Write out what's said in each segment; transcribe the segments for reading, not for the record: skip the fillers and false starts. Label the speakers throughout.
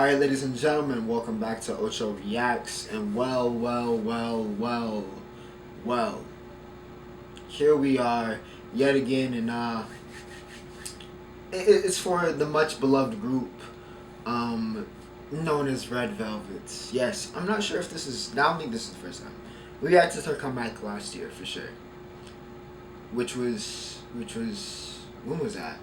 Speaker 1: Alright, ladies and gentlemen, welcome back to Ocho Reacts, and well, here we are yet again, and it's for the much beloved group, known as Red Velvet. Yes, I'm not sure if this is, I don't think this is the first time. We reacted to their comeback last year, for sure. Which was, when was that?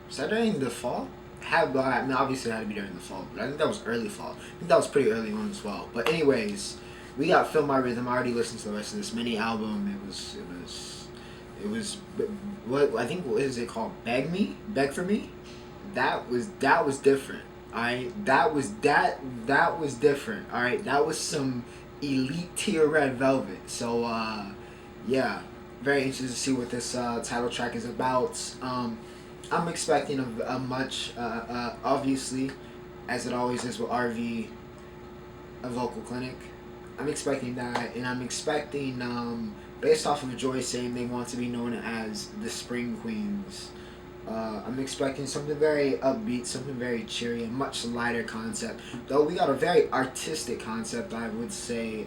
Speaker 1: Was that during the fall? I mean, obviously it had to be during the fall, but I think that was early fall. I think that was pretty early on as well. But anyways, we got Feel My Rhythm. I already listened to the rest of this mini album. It was what I think, what is it called? Beg for Me. That was different. Alright, that was different. Alright, that was some elite tier Red Velvet. So yeah, very interested to see what this title track is about. I'm expecting a much, obviously, as it always is with RV, a vocal clinic. I'm expecting that, and I'm expecting, based off of Joy saying they want to be known as the Spring Queens, I'm expecting something very upbeat, something very cheery, a much lighter concept. Though we got a very artistic concept, I would say,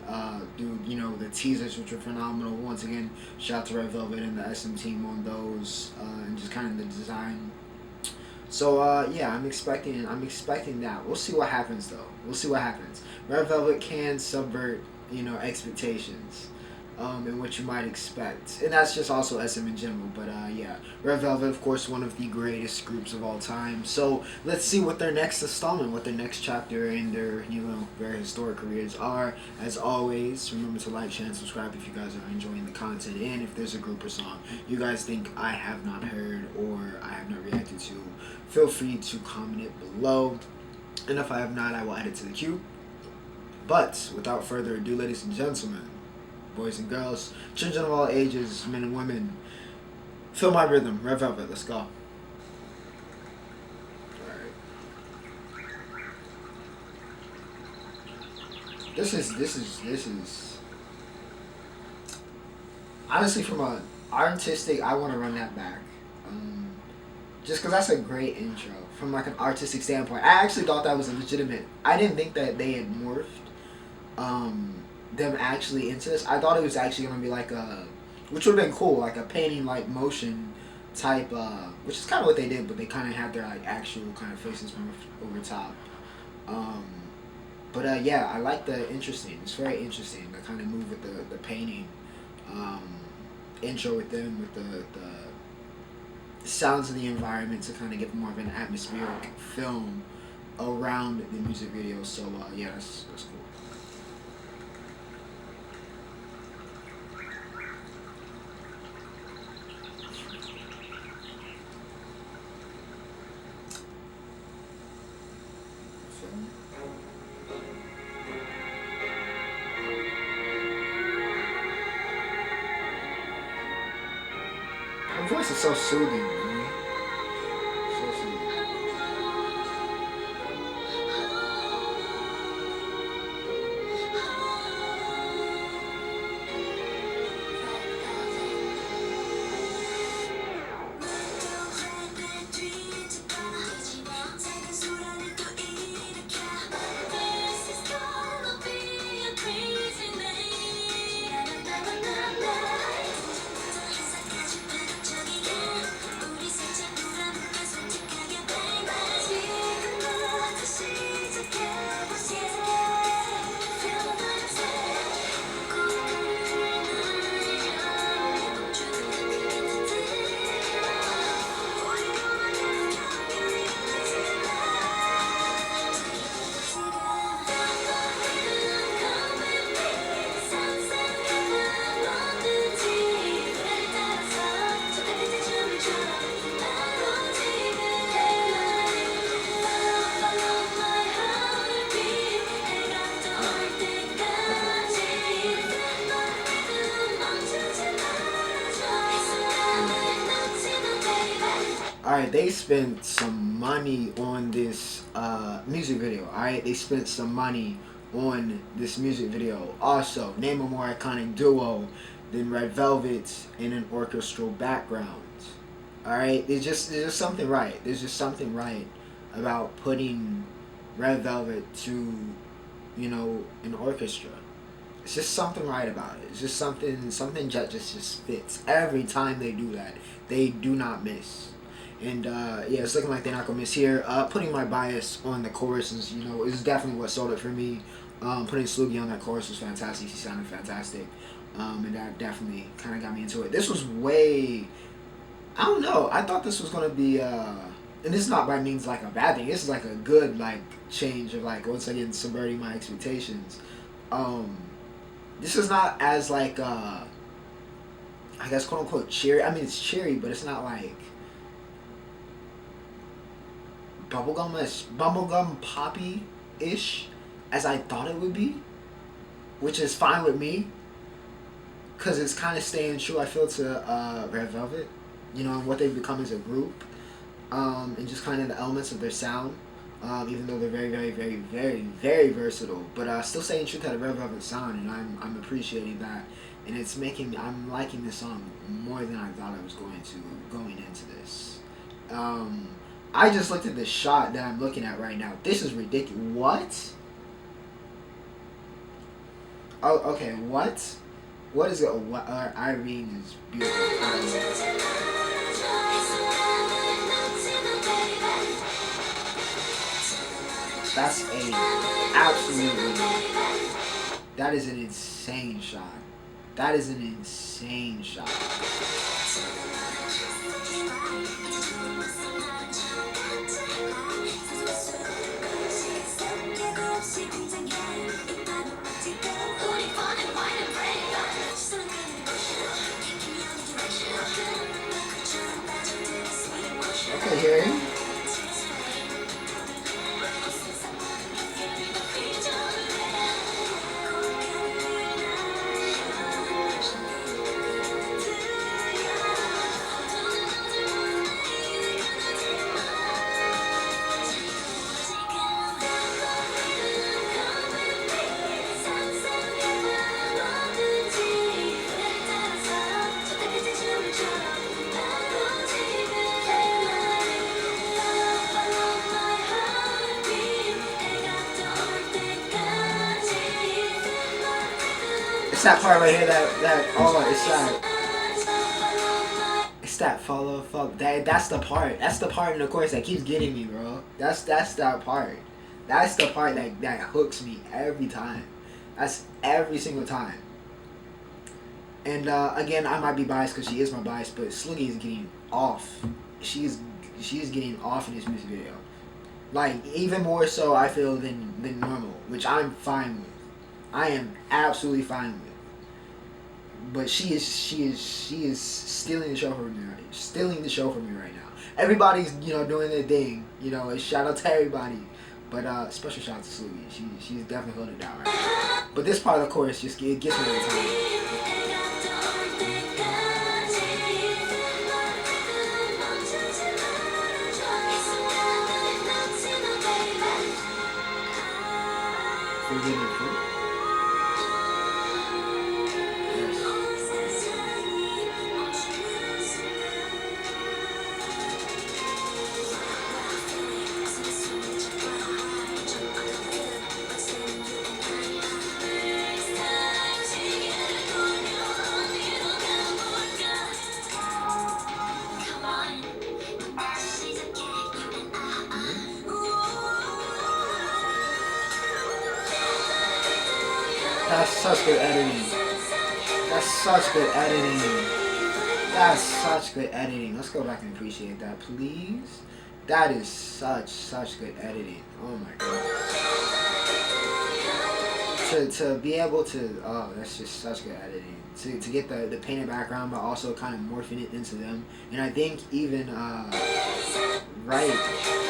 Speaker 1: dude, you know, the teasers, which were phenomenal. Once again, shout out to Red Velvet and the SM team on those, and just kind of the design. So, yeah, I'm expecting that. We'll see what happens, though. We'll see what happens. Red Velvet can subvert, you know, expectations. And what you might expect. And that's just also SM in general, but yeah. Red Velvet, of course, one of the greatest groups of all time. So let's see what their next installment, what their next chapter in their, you know, very historic careers are. As always, remember to like, share, and subscribe if you guys are enjoying the content. And if there's a group or song you guys think I have not heard or I have not reacted to, feel free to comment it below. And if I have not, I will add it to the queue. But without further ado, ladies and gentlemen, boys and girls, children of all ages, men and women, Feel My Rhythm, Red Velvet, let's go. Alright. This is honestly, from a artistic, I want to run that back. Just because that's a great intro from like an artistic standpoint. I actually thought that was a legitimate. I didn't think that they had morphed them actually into this. I thought it was actually going to be like a, which would have been cool, like a painting like motion type, which is kind of what they did, but they kind of had their like actual kind of faces from over top. But yeah, I like the interesting. It's very interesting. The kind of move with the painting, intro with them with the sounds of the environment to kind of give more of an atmospheric film around the music video. So yeah, that's cool. Her voice is so soothing, man. So soothing. Alright, they spent some money on this music video. Alright, they spent some money on this music video. Also, name a more iconic duo than Red Velvet in an orchestral background. Alright, there's just something right. There's just something right about putting Red Velvet to, an orchestra. It's just something right about it. It's just something that just fits. Every time they do that, they do not miss. And yeah, it's looking like they're not gonna miss here. Putting my bias on the choruses, is definitely what sold it for me. Putting Sloogie on that chorus was fantastic. He sounded fantastic, and that definitely kind of got me into it. This was way, I don't know. I thought this was gonna be, and this is not by means like a bad thing. This is like a good change of once again subverting my expectations. This is not as I guess quote unquote cheery. I mean it's cheery, but it's not like bubblegum poppy ish as I thought it would be, which is fine with me, cause it's kind of staying true. I feel to Red Velvet, and what they've become as a group, and just kind of the elements of their sound. Even though they're very, very, very, very, very versatile, but still staying true to the Red Velvet sound, and I'm appreciating that, and I'm liking this song more than I thought I was going into this. I just looked at the shot that I'm looking at right now. This is ridiculous. What? Oh, okay. What? What is it? What? Irene is beautiful. That's that is an insane shot. That is an insane shot. Okay, here. It's that part right here it's that follow. That's the part in the chorus that keeps getting me, bro. That's that part. That's the part that hooks me every time. That's every single time. And again, I might be biased because she is my bias, but Sloogie is getting off. She is getting off in this music video. Even more so I feel than normal, which I'm fine with. I am absolutely fine with. But she is stealing the show from me. Stealing the show from me right now. Everybody's doing their thing. Shout out to everybody. But special shout out to Sloogie. She's definitely holding it down right now. But this part of the chorus it gets me every time. Forgive me, fruit. That's such good editing. That's such good editing. That's such good editing. Let's go back and appreciate that, please. That is such good editing. Oh my god. To be able to, that's just such good editing. To get the painted background, but also kind of morphing it into them. And I think even right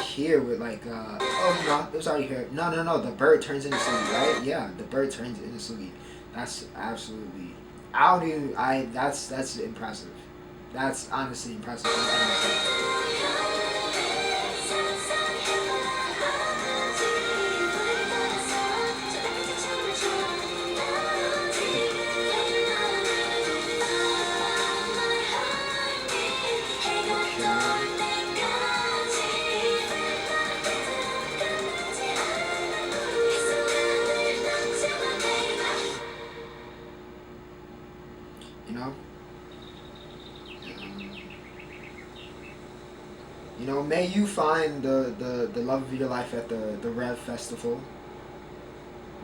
Speaker 1: here with oh no, it was already here. No, the bird turns into Sloogie, right? Yeah, the bird turns into Sloogie. That's absolutely, that's impressive. That's honestly impressive. You know, may you find the love of your life at the Rev Festival.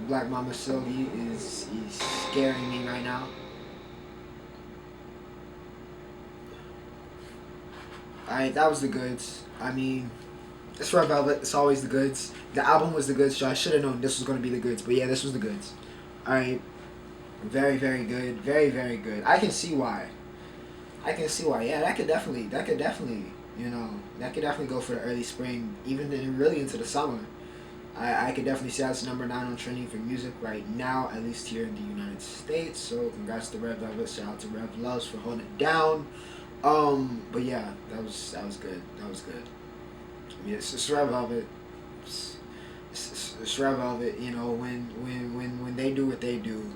Speaker 1: Black Mama Silky is scaring me right now. Alright, that was the goods. I mean, it's Red Velvet. It's always the goods. The album was the goods, so I should have known this was going to be the goods. But yeah, this was the goods. Alright. Very, very good. Very, very good. I can see why. I can see why. Yeah, that could definitely, you know, that could definitely go for the early spring, even then really into the summer. I could definitely see that's number 9 on trending for music right now, at least here in the United States. So congrats to Red Velvet. Shout out to Rev Loves for holding it down. But yeah, that was good. That was good. I mean, it's Red Velvet. It's Red Velvet. You know, when they do what they do,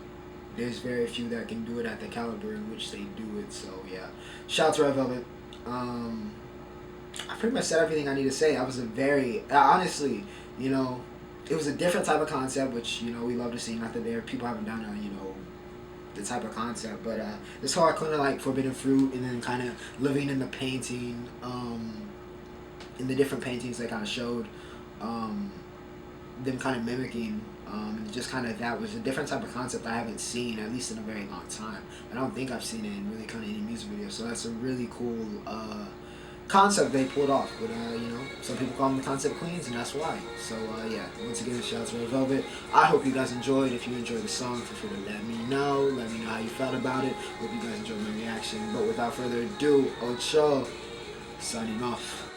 Speaker 1: there's very few that can do it at the caliber in which they do it. So yeah, shout out to Red Velvet. I pretty much said everything I need to say. I was a very honestly, you know, it was a different type of concept, which, you know, we love to see. Not that there people haven't done a, you know, the type of concept, but this whole kind of like forbidden fruit, and then kind of living in the painting, in the different paintings they kind of showed, them kind of mimicking, just kind of that was a different type of concept I haven't seen, at least in a very long time. I don't think I've seen it in really kind of any music video, so that's a really cool concept they pulled off. But you know, some people call them the concept queens, and that's why. So yeah, once again, shout out to Red Velvet. I hope you guys enjoyed. If you enjoyed the song, feel free to let me know. Let me know how you felt about it. Hope you guys enjoyed my reaction. But without further ado, Ocho signing off.